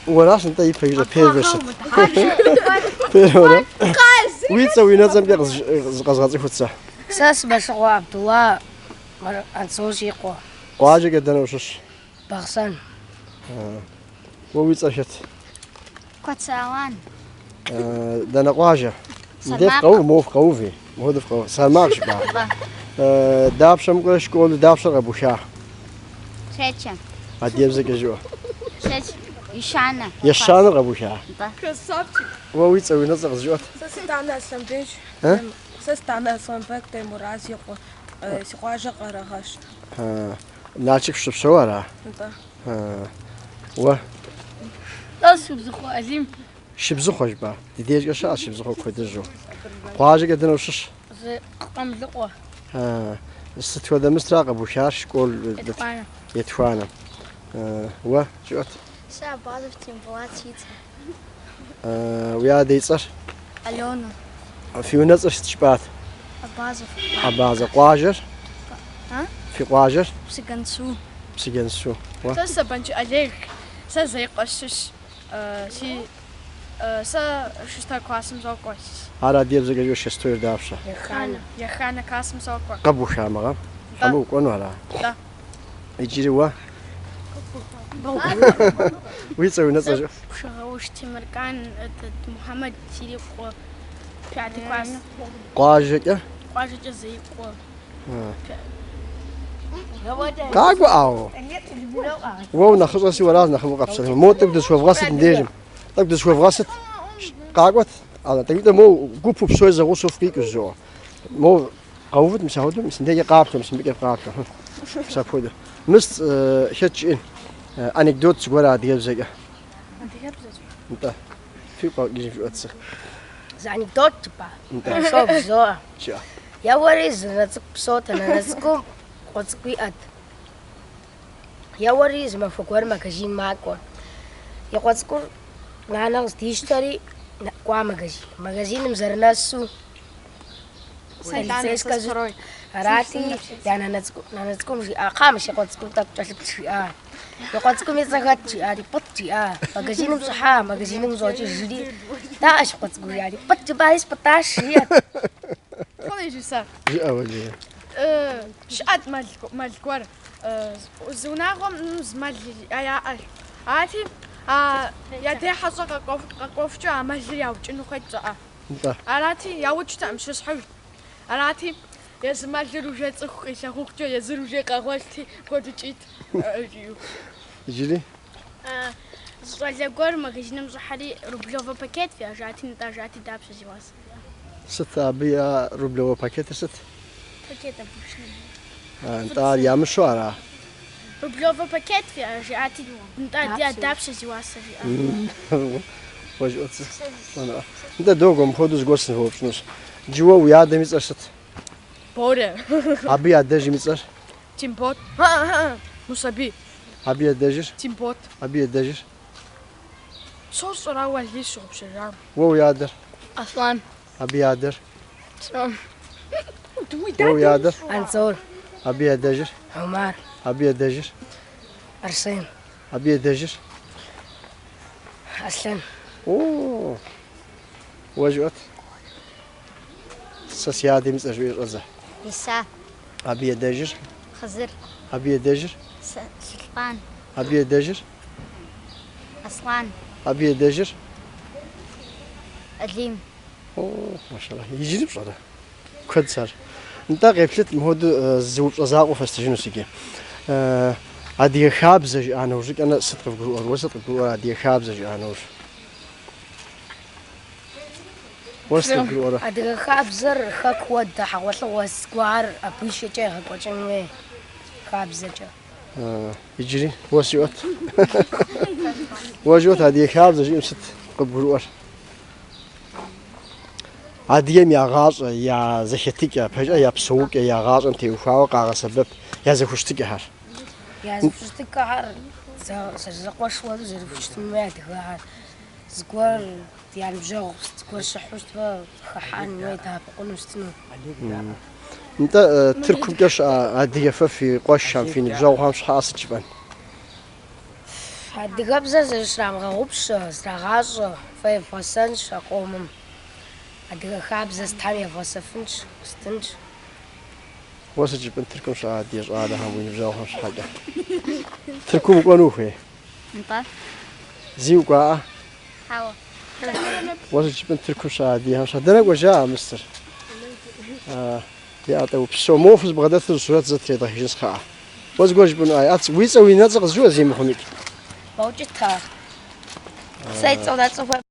وراش انت يفيج بيرس بيرس ويتس وينزم قزقزي فتسه ساس بس عبدوا انسوشي قو واجي قدنا وشش بغسان ويتس اشت كوتساوان دنا قواجه ندف قو مو قوفي مو دف قو سماقش با دابشم قش قول دابش ابو شاه شيتشم هدي بزك جو شيتش يشانا يشان ابو شاه كسبتي ويتس وينزم قزجوت سستانا سمبيش سستانا سمبك تمراسي قو سقواجه قرهاش ناشك شبشوارا انت و لازم زخو ازيم شبزو خوش با ديديش قشا شبزو خو كدجو قواجه قدنا وشش قم زقوا استوى ذا مستراق ابو شاش قول يتفانا و جوت شا بعض تيمبواتيت ويا ديصر الونو في نصر تشبات ابازف ابازا قواجر ها في قواجر سكنسو بسجنسو و سا بنج عليك سا زي قشش شي سا شستا قاسم زوقش هذا ديب زي جو شستوير دافشه يا خانه قاسم زوقش قبو شامغا خمو كون ولا لا يجري و ويسوي نصر شغوش تمركان محمد سيري قو بيعتي قاس قواجر قاجة زي قو كاغو او وو نخصصي ولا نخمو قبسه مو تقدر شوف غاسد نديجم تقدر شوف غاسد قاغوت على تقدر مو قوبو بشوي زغو شوف كيك جو مو قوت مش هودو مش ندي قابته مش بيقف قابته شافوده مست شتش انكدوت ولا ديال زيقه انت في قاعد في واتس زاني دوت با انت شوف زو شو يا وريز نتسك بصوت انا نتسكم قصقي اد يا وريز ما فكر ما كجين معكم يا قصكم انا تشتري قوا ماجازين مزرناسو سيدان سكروي راتي يعني نتسكم في قامش يقصكم تقتل يا قصكم يزغت يا بطي ماجازين مصحا ماجازين مزوجي جدي داش قصكم يعني بط بايس بطاش يا خلي يجي صار جي اول شقد مالك ور زوناغم زمال يا عاتي يا دي حصق قفجا عمل ياو جنو خجا انت عراتي يا وجت امشي صحوي عراتي يا زمال روجه صخ شخوجا يا زروجه قهوتي كودجيت يجري زغور ماجازين مزحري روبلوفا باكيت في جاتي نتاجاتي دابس جواز ست ابيا روبلو باكيت ست باكيت ابوشن انت يا مشوارا روبلوفا باكيت في جاتي نتاجا دابس جواز وجوت انا انت دوغم خودوس غوسن هو بشنوس جوا ويا دميص ست بوره ابيا دجي ميصر تيمبوت مصابي ابيا دجر تيمبوت ابيا دجر صوص راوال لي شوب شجام وو يادر اصلا ابيا در سلام وو يادر انصور ابيا دجر عمر ابيا دجر ارسين ابيا دجر اسلم اوه وجوت سيادي مصر رزه يسا ابيا دجر خزر ابيا دجر سلطان ابيا دجر اصلان ابيا دجر ادليم اوه ما شاء الله يجري بصراحه كد صار انت غفلت مهود الزوج ازاقو فاستجنو سيكي ادي خابز انا وجك انا صدق بقول وسط بقول ادي خابز انا وسط بقول ادغ خابزر خك ود حوص وسكوار ابيش جه قوچن خابزر يجري وسيوت وجوت ادي خابز يمسط قبول عادية يا غاز يا زخيتك يا بحاجة يا بسوق يا غاز أنت وفاوق على سبب يا زخوشتك هار يا زخوشتك هار زقوش ولا زخوشتك ما تهار زقوار يعني بجو زقوار شحوشت خحان ما يتهاب قلنا استنو أنت تركب جش عادية في قوش في نبجو هامش حاسة جبان адыгэбзэр зэрыщрамыгъэгъупщэ, зрагъащӏэ, фӏей фгъэсэнщ а къомым. Адыгэ хабзэ стхьэм евгъэсэфынщ, стынщ. Уэ сыджыпӏэн Тыркум щыӏэди щӏалэхэм уи ныбжьэгъухэм щхьэкӏэ. Тыркум укӏуэну ухуей? نطال Зи укӏуаӏэ? حاول Уэ сыджыпӏэн Тыркум щыӏэдихэм щхьэ. Дэнэ кӏуэжа, мыстер? ЯӀэтэ упсэу мофэ збгъэдэту сурэт зэтредгъэхыжын схъэӏэ. Уэ зыгуэр жыпӏэну уи цӏэ уи нэцӏэ къызжыӏэ зимыхъуми. Баукӏыта. Сэ и цӏэ унэцӏэхуэ